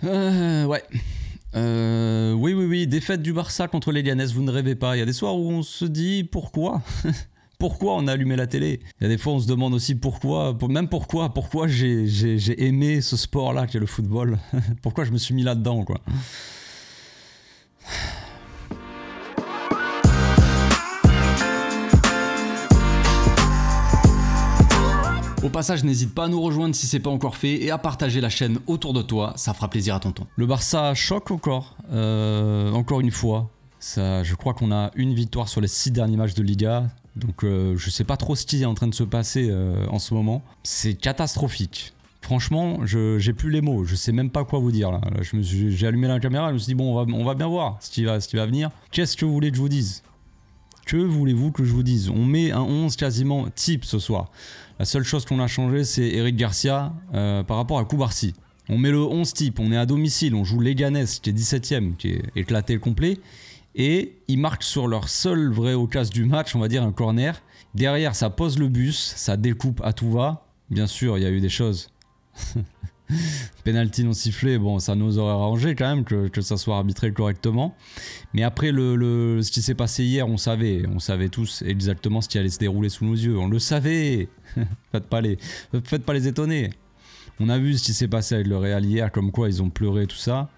Ouais. Oui, défaite du Barça contre les Leganés, vous ne rêvez pas. Il y a des soirs où on se dit pourquoi pourquoi on a allumé la télé. Il y a des fois on se demande aussi pourquoi j'ai aimé ce sport-là qui est le football. Pourquoi je me suis mis là-dedans, quoi. Au passage, n'hésite pas à nous rejoindre si c'est pas encore fait et à partager la chaîne autour de toi, ça fera plaisir à tonton. Le Barça choque encore une fois. Ça, je crois qu'on a une victoire sur les 6 derniers matchs de Liga, donc je sais pas trop ce qui est en train de se passer en ce moment. C'est catastrophique. Franchement, j'ai plus les mots, je sais même pas quoi vous dire là. J'ai allumé la caméra, je me suis dit bon, on va bien voir ce qui va venir. Qu'est-ce que vous voulez que je vous dise ? Que voulez-vous que je vous dise? On met un 11 quasiment type ce soir. La seule chose qu'on a changé, c'est Eric Garcia par rapport à Cubarsí. On met le 11 type, on est à domicile, on joue Leganés qui est 17ème, qui est éclaté le complet. Et ils marquent sur leur seule vraie occasion du match, on va dire un corner. Derrière, ça pose le bus, ça découpe à tout va. Bien sûr, il y a eu des choses. Penalty non sifflé, bon, ça nous aurait arrangé quand même que ça soit arbitré correctement. Mais après ce qui s'est passé hier, on savait tous exactement ce qui allait se dérouler sous nos yeux. On le savait. Faites pas les étonner. On a vu ce qui s'est passé avec le Real hier, comme quoi ils ont pleuré tout ça.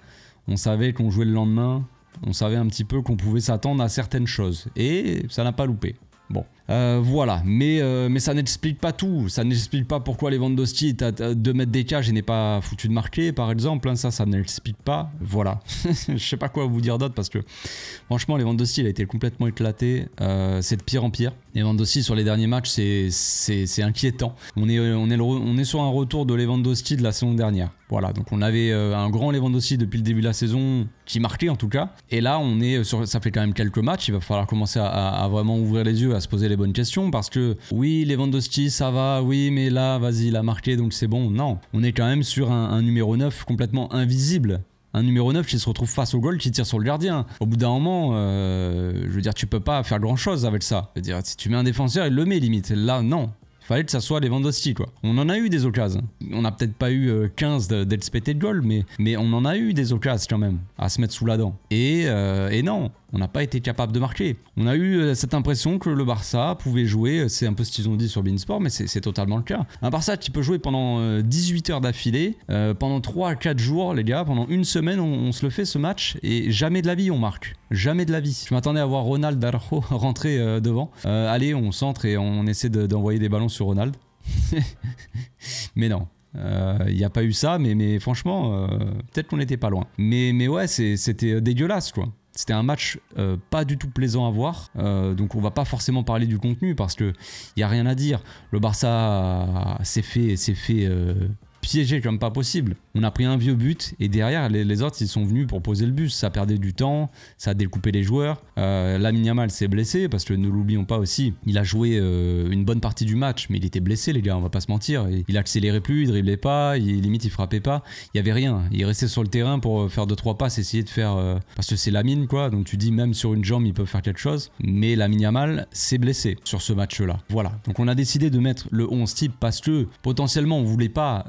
On savait qu'on jouait le lendemain. On savait un petit peu qu'on pouvait s'attendre à certaines choses. Et ça n'a pas loupé. Bon, voilà, mais ça n'explique pas tout. Ça n'explique pas pourquoi Lewandowski est à 2 mètres des cages et n'est pas foutu de marquer, par exemple. Hein, ça n'explique pas. Voilà. Je sais pas quoi vous dire d'autre parce que franchement, Lewandowski il a été complètement éclaté. C'est de pire en pire. Lewandowski sur les derniers matchs, c'est inquiétant. On est sur un retour de Lewandowski de la saison dernière. Voilà, donc on avait un grand Lewandowski depuis le début de la saison qui marquait en tout cas. Et là, ça fait quand même quelques matchs. Il va falloir commencer à vraiment ouvrir les yeux, à se poser les bonnes questions parce que oui, Lewandowski ça va, oui, mais là, vas-y, il a marqué donc c'est bon. Non, on est quand même sur un numéro 9 complètement invisible. Un numéro 9 qui se retrouve face au goal, qui tire sur le gardien. Au bout d'un moment, je veux dire, tu peux pas faire grand chose avec ça. Je veux dire, si tu mets un défenseur, il le met limite. Là, non. Il fallait que ça soit Lewandowski, quoi. On en a eu des occasions. On n'a peut-être pas eu 15 d'expété de goal, mais on en a eu des occasions quand même à se mettre sous la dent. Et non, on n'a pas été capable de marquer. On a eu cette impression que le Barça pouvait jouer, c'est un peu ce qu'ils ont dit sur Beansport, mais c'est totalement le cas. Un Barça qui peut jouer pendant 18 heures d'affilée, pendant 3 à 4 jours, les gars, pendant une semaine, on se le fait ce match, et jamais de la vie on marque. Jamais de la vie. Je m'attendais à voir Ronald Araujo rentrer devant. Allez, on centre et on essaie d'envoyer des ballons sur Ronald. Mais non. Il n'y a pas eu ça, mais franchement, peut-être qu'on n'était pas loin. Mais ouais, c'était dégueulasse, quoi. C'était un match pas du tout plaisant à voir, donc on va pas forcément parler du contenu parce que y a rien à dire. Le Barça s'est fait piégé comme pas possible. On a pris un vieux but et derrière les autres ils sont venus pour poser le bus. Ça perdait du temps, ça a découpé les joueurs. Lamine Yamal s'est blessé parce que ne l'oublions pas aussi, il a joué une bonne partie du match mais il était blessé les gars, on va pas se mentir. Il accélérait plus, il driblait pas, limite il frappait pas, il y avait rien. Il restait sur le terrain pour faire 2-3 passes, essayer de faire parce que c'est Lamine quoi, donc tu dis même sur une jambe il peut faire quelque chose, mais Lamine Yamal s'est blessé sur ce match là. Voilà, donc on a décidé de mettre le 11 type parce que potentiellement on voulait pas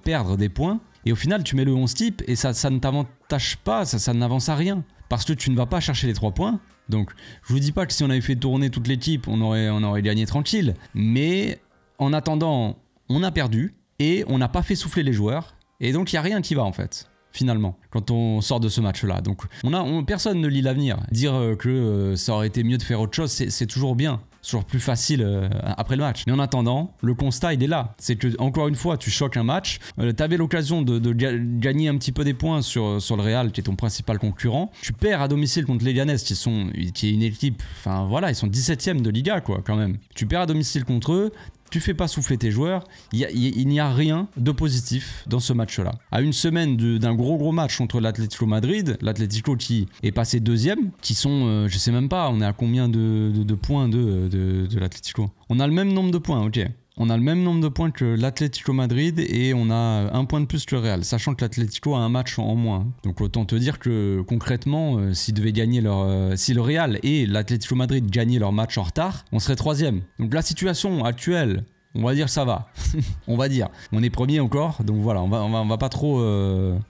perdre des points. Et au final, tu mets le 11 type et ça ne t'avantage pas, ça n'avance à rien. Parce que tu ne vas pas chercher les 3 points. Donc, je vous dis pas que si on avait fait tourner toute l'équipe, on aurait gagné tranquille. Mais en attendant, on a perdu et on n'a pas fait souffler les joueurs. Et donc, il n'y a rien qui va en fait. Finalement, quand on sort de ce match-là. Donc, personne ne lit l'avenir. Dire que ça aurait été mieux de faire autre chose, c'est toujours bien. C'est toujours plus facile après le match. Mais en attendant, le constat, il est là. C'est que, encore une fois, tu choques un match. Tu avais l'occasion de gagner un petit peu des points sur le Real, qui est ton principal concurrent. Tu perds à domicile contre les Leganés, qui est une équipe... Enfin, voilà, ils sont 17ème de Liga, quoi, quand même. Tu perds à domicile contre eux. Tu fais pas souffler tes joueurs, il n'y a rien de positif dans ce match-là. À une semaine d'un gros match contre l'Atlético Madrid, l'Atlético qui est passé 2ème, qui sont, je sais même pas, on est à combien de points de l'Atlético? On a le même nombre de points, ok. On a le même nombre de points que l'Atlético Madrid et on a un point de plus que le Real, sachant que l'Atlético a un match en moins. Donc autant te dire que concrètement, si le Real et l'Atlético Madrid gagnaient leur match en retard, on serait 3ème. Donc la situation actuelle On va dire ça va. On va dire. On est premier encore, donc voilà, on va pas trop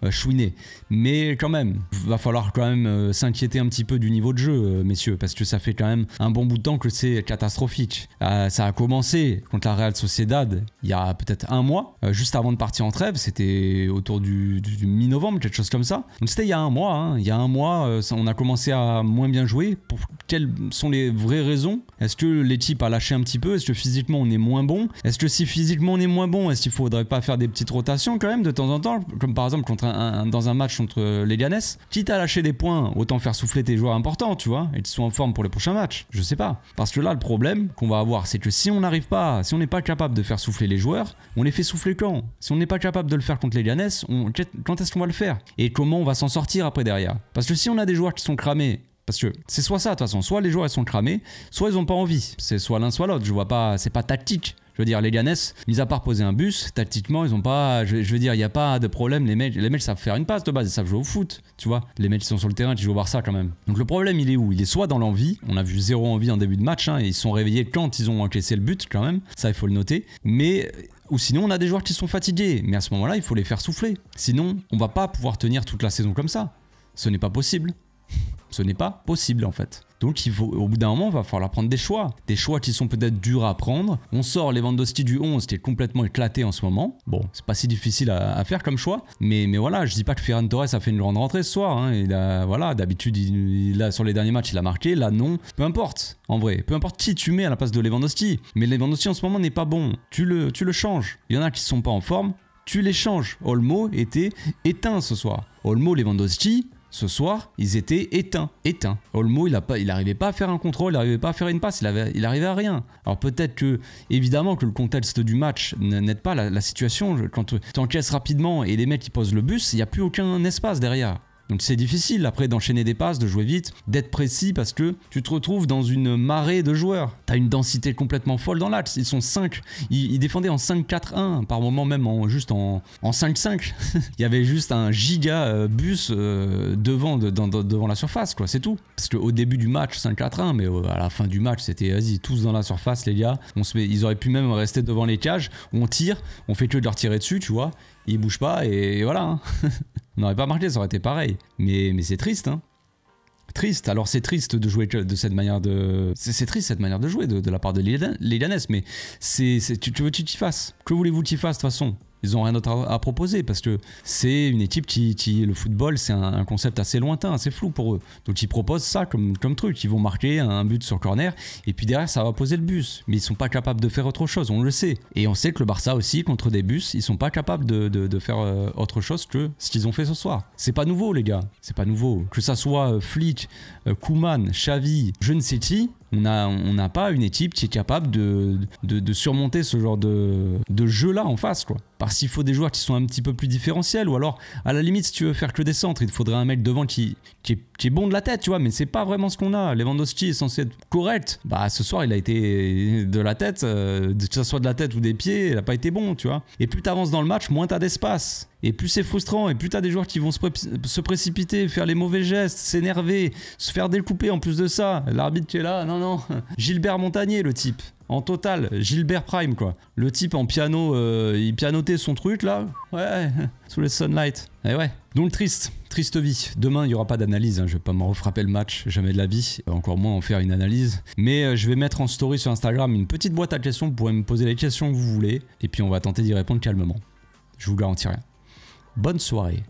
chouiner. Mais quand même, va falloir quand même s'inquiéter un petit peu du niveau de jeu, messieurs, parce que ça fait quand même un bon bout de temps que c'est catastrophique. Ça a commencé contre la Real Sociedad il y a peut-être un mois, juste avant de partir en trêve, c'était autour du mi-novembre, quelque chose comme ça. Donc c'était il y a un mois, hein. Il y a un mois, on a commencé à moins bien jouer. Pour quelles sont les vraies raisons? Est-ce que l'équipe a lâché un petit peu? Est-ce que physiquement on est moins bon? Est-ce que si physiquement on est moins bon, est-ce qu'il faudrait pas faire des petites rotations quand même de temps en temps, comme par exemple dans un match contre les Leganés? Quitte à lâcher des points, autant faire souffler tes joueurs importants, tu vois, et qui sont en forme pour les prochains matchs. Je sais pas. Parce que là, le problème qu'on va avoir, c'est que si on n'arrive pas, si on n'est pas capable de faire souffler les joueurs, on les fait souffler quand? Si on n'est pas capable de le faire contre les Leganés, quand est-ce qu'on va le faire? Et comment on va s'en sortir après derrière? Parce que si on a des joueurs qui sont cramés, parce que c'est soit ça de toute façon, soit les joueurs ils sont cramés, soit ils ont pas envie. C'est soit l'un soit l'autre. Je vois pas, c'est pas tactique. Je veux dire, les Leganés, mis à part poser un bus, tactiquement, ils ont pas. Je veux dire, il n'y a pas de problème. Les mecs savent faire une passe de base, ils savent jouer au foot, tu vois. Les mecs qui sont sur le terrain, qui jouent au Barça quand même. Donc le problème, il est où? Il est soit dans l'envie. On a vu zéro envie en début de match, hein, et ils sont réveillés quand ils ont encaissé le but, quand même. Ça, il faut le noter. Mais. Ou sinon, on a des joueurs qui sont fatigués. Mais à ce moment-là, il faut les faire souffler. Sinon, on va pas pouvoir tenir toute la saison comme ça. Ce n'est pas possible. Ce n'est pas possible en fait. Donc au bout d'un moment, il va falloir prendre des choix. Des choix qui sont peut-être durs à prendre. On sort Lewandowski du 11 qui est complètement éclaté en ce moment. Bon, c'est pas si difficile à faire comme choix. Mais voilà, je dis pas que Ferran Torres a fait une grande rentrée ce soir. Hein. Voilà, d'habitude, sur les derniers matchs, il a marqué. Là, non. Peu importe, en vrai. Peu importe qui tu mets à la place de Lewandowski. Mais Lewandowski en ce moment n'est pas bon. Tu le changes. Il y en a qui sont pas en forme. Tu les changes. Olmo était éteint ce soir. Olmo, Lewandowski... Ce soir, ils étaient éteints. Olmo, il n'arrivait pas à faire un contrôle, il n'arrivait pas à faire une passe, il arrivait à rien. Alors peut-être que, évidemment, que le contexte du match n'aide pas la situation. Quand tu encaisses rapidement et les mecs qui posent le bus, il n'y a plus aucun espace derrière. Donc c'est difficile après d'enchaîner des passes, de jouer vite, d'être précis parce que tu te retrouves dans une marée de joueurs. T'as une densité complètement folle dans l'axe. Ils sont 5. Ils défendaient en 5-4-1, par moment même juste en 5-5. Il y avait juste un giga bus devant la surface, quoi, c'est tout. Parce qu'au début du match, 5-4-1, mais à la fin du match, c'était vas-y, tous dans la surface, les gars. Ils auraient pu même rester devant les cages. On tire, on fait que de leur tirer dessus, tu vois. Ils bougent pas et voilà. Hein. On n'aurait pas marqué, ça aurait été pareil. Mais c'est triste, hein. Triste. Alors c'est triste de jouer de cette manière de... C'est triste cette manière de jouer de la part de Leganés, mais tu veux que tu t'y fasses. Que voulez-vous qu'ils fassent de toute façon? Ils n'ont rien d'autre à proposer parce que c'est une équipe qui le football, c'est un concept assez lointain, assez flou pour eux. Donc ils proposent ça comme truc. Ils vont marquer un but sur corner et puis derrière ça va poser le bus. Mais ils sont pas capables de faire autre chose, on le sait. Et on sait que le Barça aussi, contre des bus, ils sont pas capables de faire autre chose que ce qu'ils ont fait ce soir. C'est pas nouveau les gars, c'est pas nouveau. Que ça soit Flick, Koeman, Xavi, je ne sais qui... On n'a pas une équipe qui est capable de surmonter ce genre de jeu-là en face, quoi. Parce qu'il faut des joueurs qui sont un petit peu plus différentiels, ou alors, à la limite, si tu veux faire que des centres, il te faudrait un mec devant qui est bon de la tête, tu vois, mais c'est pas vraiment ce qu'on a. Lewandowski est censé être correct. Bah, ce soir, il a été de la tête, que ce soit de la tête ou des pieds, il a pas été bon, tu vois. Et plus t'avances dans le match, moins t'as d'espace. Et plus c'est frustrant, et plus t'as des joueurs qui vont se précipiter, faire les mauvais gestes, s'énerver, se faire découper en plus de ça. L'arbitre qui est là, non. Gilbert Montagnier, le type. En total, Gilbert Prime, quoi. Le type en piano, il pianotait son truc, là. Ouais, sous les sunlight. Et ouais. Donc triste vie. Demain, il n'y aura pas d'analyse. Hein. Je vais pas me refrapper le match, jamais de la vie. Encore moins en faire une analyse. Mais je vais mettre en story sur Instagram une petite boîte à questions. Vous pourrez me poser les questions que vous voulez. Et puis on va tenter d'y répondre calmement. Je vous garantis rien. Bonne soirée.